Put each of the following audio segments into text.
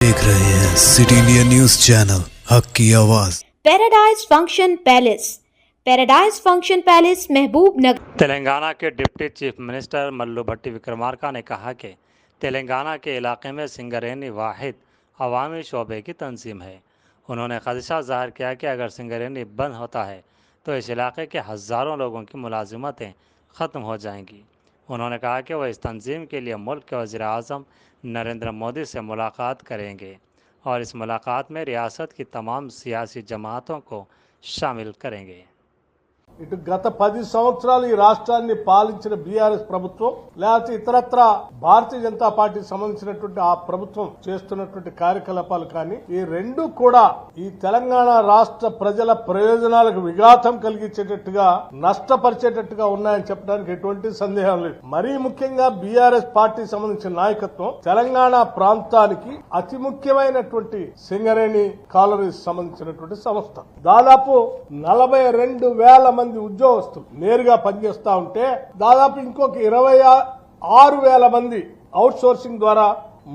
देख रहे हैं सिटी इंडिया न्यूज चैनल हक की आवाज। पैराडाइज फंक्शन पैलेस महबूब नगर। तेलंगाना के डिप्टी चीफ मिनिस्टर मल्लू भट्टी विक्रमार्का ने कहा कि तेलंगाना के इलाके में सिंगरेनी वाहिद अवामी शोबे की तंजीम है। उन्होंने खदशा ज़ाहिर किया कि अगर सिंगरेनी बंद होता है तो इस इलाके के हज़ारों लोगों की मुलाजिमतें ख़त्म हो जाएंगी। उन्होंने कहा कि वह इस तंजीम के लिए मुल्क के वज़ीर-ए-आज़म नरेंद्र मोदी से मुलाकात करेंगे और इस मुलाकात में रियासत की तमाम सियासी जमातों को शामिल करेंगे। ఇటు గత 10 సంవత్సరాలు ఈ రాష్ట్రాన్ని పాలించిన బీఆర్ఎస్ ప్రభుత్వం లేకపోతే ఇతరత్ర భారతీయ జనతా పార్టీకి సంబంధించినటువంటి ఆ ప్రభుత్వం చేస్తున్నటువంటి కార్యకలాపాలు కానీ ఈ రెండు కూడా ఈ తెలంగాణ రాష్ట్ర ప్రజల ప్రయోజనాలకు విఘాతం కలిగించేటట్టుగా నష్టపరిచేటట్టుగా ఉన్నాయని చెప్పడానికి ఎటువంటి సందేహం లేదు। మరీ ముఖ్యంగా బీఆర్ఎస్ పార్టీకి సంబంధించిన నాయకత్వం తెలంగాణ ప్రాంతానికి అతి ముఖ్యమైనటువంటి సింగరేణి కాలరీస్ సంబంధించినటువంటి సంస్థ దాదాపు 42,000 మంది ఉద్యోగస్తులు నేరుగా పనిచేస్తా ఉంటే దాదాపు ఇంకొక 26,000 మంది అవుట్ సోర్సింగ్ ద్వారా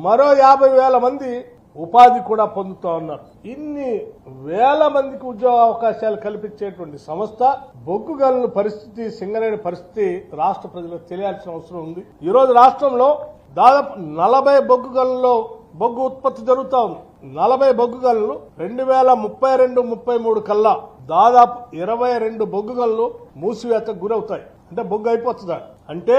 మరో 50,000 మంది ఉపాధి కూడా పొందుతూ ఉన్నారు। ఇన్ని వేల మందికి ఉద్యోగ అవకాశాలు కల్పించేటువంటి సంస్థ బొగ్గు గనుల పరిస్థితి సింగరేణి పరిస్థితి రాష్ట్ర ప్రజలకు తెలియాల్సిన అవసరం ఉంది। ఈ రోజు రాష్ట్రంలో దాదాపు 40 బొగ్గు గనుల్లో బొగ్గు ఉత్పత్తి జరుగుతూ ఉంది। 40 బొగ్గు గనులు 2032-33 కల్లా దాదాపు 22 బొగ్గు గనులు మూసివేతకు గురవుతాయి। అంటే బొగ్గు అయిపోతుందా అంటే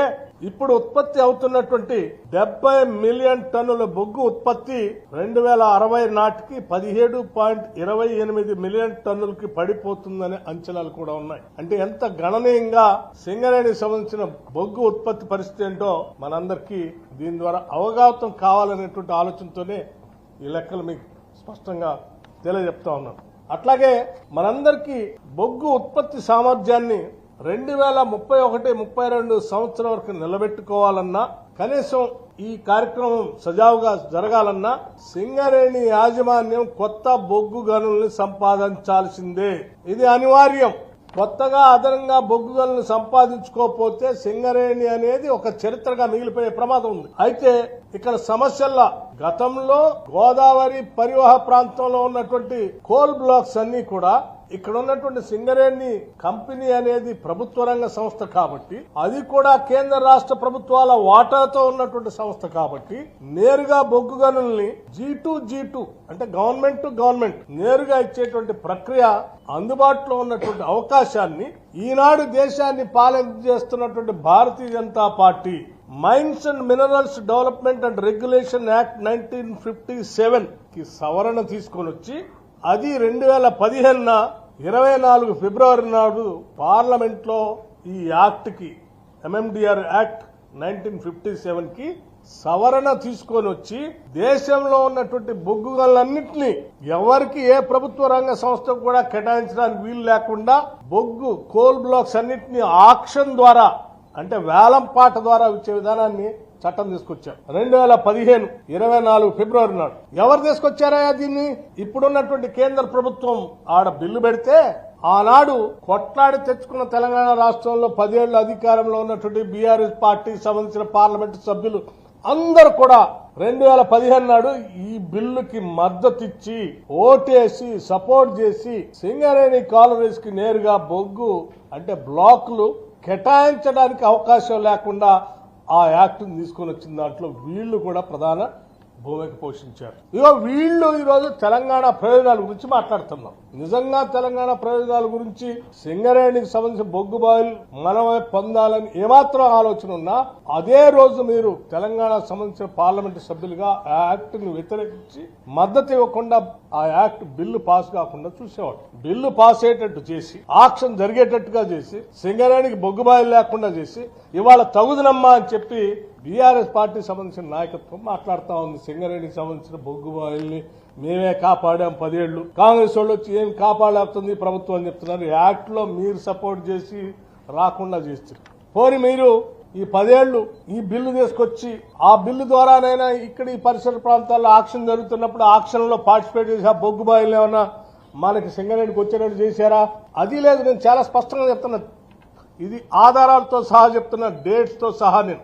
ఇప్పుడు ఉత్పత్తి అవుతున్నటువంటి 70 మిలియన్ టన్నుల బొగ్గు ఉత్పత్తి 2060 నాటికి 17.28 మిలియన్ టన్నులకి పడిపోతుందనే అంచనాలు కూడా ఉన్నాయి। అంటే ఎంత గణనీయంగా సింగరేణికి సంబంధించిన బొగ్గు ఉత్పత్తి పరిస్థితి ఏంటో మనందరికీ దీని ద్వారా అవగాహన కావాలనేటువంటి ఆలోచనతోనే ఈ లెక్కలు మీకు స్పష్టంగా తెలియజెప్తా ఉన్నాను। అట్లాగే మనందరికీ బొగ్గు ఉత్పత్తి సామర్థ్యాన్ని 2031-32 సంవత్సరం వరకు నిలబెట్టుకోవాలన్నా కనీసం ఈ కార్యక్రమం సజావుగా జరగాలన్నా సింగరేణి యాజమాన్యం కొత్త బొగ్గు గనుల్ని సంపాదించాల్సిందే। ఇది అనివార్యం। కొత్తగా అదనంగా బొగ్గు గనులను సంపాదించుకోకపోతే సింగరేణి అనేది ఒక చరిత్రగా మిగిలిపోయే ప్రమాదం ఉంది। అయితే ఇక్కడ సమస్యల్లో గతంలో గోదావరి పరివాహ ప్రాంతంలో ఉన్నటువంటి కోల్ బ్లాక్స్ అన్ని కూడా ఇక్కడ ఉన్నటువంటి సింగరేణి కంపెనీ అనేది ప్రభుత్వ రంగ సంస్థ కాబట్టి అది కూడా కేంద్ర రాష్ట్ర ప్రభుత్వాల వాటాతో ఉన్నటువంటి సంస్థ కాబట్టి నేరుగా బొగ్గు గనుల్ని G2 అంటే గవర్నమెంట్ టు గవర్నమెంట్ నేరుగా ఇచ్చేటువంటి ప్రక్రియ అందుబాటులో ఉన్నటువంటి అవకాశాన్ని ఈనాడు దేశాన్ని పాలన చేస్తున్నటువంటి Bharatiya Janata Party Mines and Minerals Development and Regulation Act 1957 కి సవరణ తీసుకొని వచ్చి అది 2015 24 ఫిబ్రవరి నాడు పార్లమెంట్ లో ఈ యాక్ట్ కి MMDR యాక్ట్ 1957 కి సవరణ తీసుకొని వచ్చి దేశంలో ఉన్నటువంటి బొగ్గు గనులన్నింటినీ ఎవరికి ఏ ప్రభుత్వ రంగ సంస్థకు కూడా కేటాయించడానికి వీలు లేకుండా బొగ్గు కోల్ బ్లాక్స్ అన్నింటినీ ఆక్షన్ ద్వారా అంటే వేలంపాట ద్వారా ఇచ్చే విధానాన్ని చట్టం తీసుకొచ్చారు 2015 24 ఫిబ్రవరి నాడు। ఎవరు తీసుకొచ్చారా దీన్ని? ఇప్పుడున్నటువంటి కేంద్ర ప్రభుత్వం ఆడ బిల్లు పెడితే ఆనాడు కొట్లాడి తెచ్చుకున్న తెలంగాణ రాష్ట్రంలో 10 ఏళ్ల అధికారంలో ఉన్నటువంటి బీఆర్ఎస్ పార్టీకి సంబంధించిన పార్లమెంటు సభ్యులు అందరూ కూడా 2015 నాడు ఈ బిల్లుకి మద్దతిచ్చి ఓటేసి సపోర్ట్ చేసి సింగరేణి కాలరీస్ కి నేరుగా బొగ్గు అంటే బ్లాకులు కేటాయించడానికి అవకాశం లేకుండా ఆ యాక్ట్ తీసుకొని వచ్చిన దాంట్లో వీళ్లు కూడా ప్రధాన భూమిక పోషించారు। ఇగో వీళ్లు ఈరోజు తెలంగాణ ప్రయోజనాల గురించి మాట్లాడుతున్నాం। నిజంగా తెలంగాణ ప్రయోజనాల గురించి సింగరేణికి సంబంధించిన బొగ్గు బాయిల్ మనమే పొందాలని ఏమాత్రం ఆలోచన ఉన్నా అదే రోజు మీరు తెలంగాణకు సంబంధించిన పార్లమెంటు సభ్యులుగా ఆ యాక్ట్ ని వ్యతిరేకించి మద్దతు ఇవ్వకుండా ఆ యాక్ట్ బిల్లు పాస్ కాకుండా చూసేవాడు। బిల్లు పాస్ అయ్యేటట్టు చేసి ఆక్షన్ జరిగేటట్టుగా చేసి సింగరేణికి బొగ్గు బాయిల్ లేకుండా చేసి ఇవాళ తగుదనమ్మా అని చెప్పి బీఆర్ఎస్ పార్టీకి సంబంధించిన నాయకత్వం మాట్లాడుతా ఉంది। సింగరేణికి సంబంధించిన బొగ్గు బాయిల్ని మేమే కాపాడాం 10 ఏళ్లు, కాంగ్రెస్ వాళ్ళు వచ్చి ఏం కాపాడుతుంది ప్రభుత్వం అని చెప్తున్నారు। యాక్ట్ లో మీరు సపోర్ట్ చేసి రాకుండా చేస్తారు। పోనీ మీరు ఈ 10 ఏళ్లు ఈ బిల్లు తీసుకొచ్చి ఆ బిల్లు ద్వారానైనా ఇక్కడ ఈ పరిసర ప్రాంతాల్లో ఆక్షన్ జరుగుతున్నప్పుడు ఆక్షన్ లో పార్టిసిపేట్ చేసి ఆ బొగ్గు బాయిల్ ఏమన్నా మనకి సింగరేణికి వచ్చేటట్టు చేశారా? అది లేదు। నేను చాలా స్పష్టంగా చెప్తున్నా, ఇది ఆధారాలతో సహా చెప్తున్నా, డేట్స్ తో సహా నేను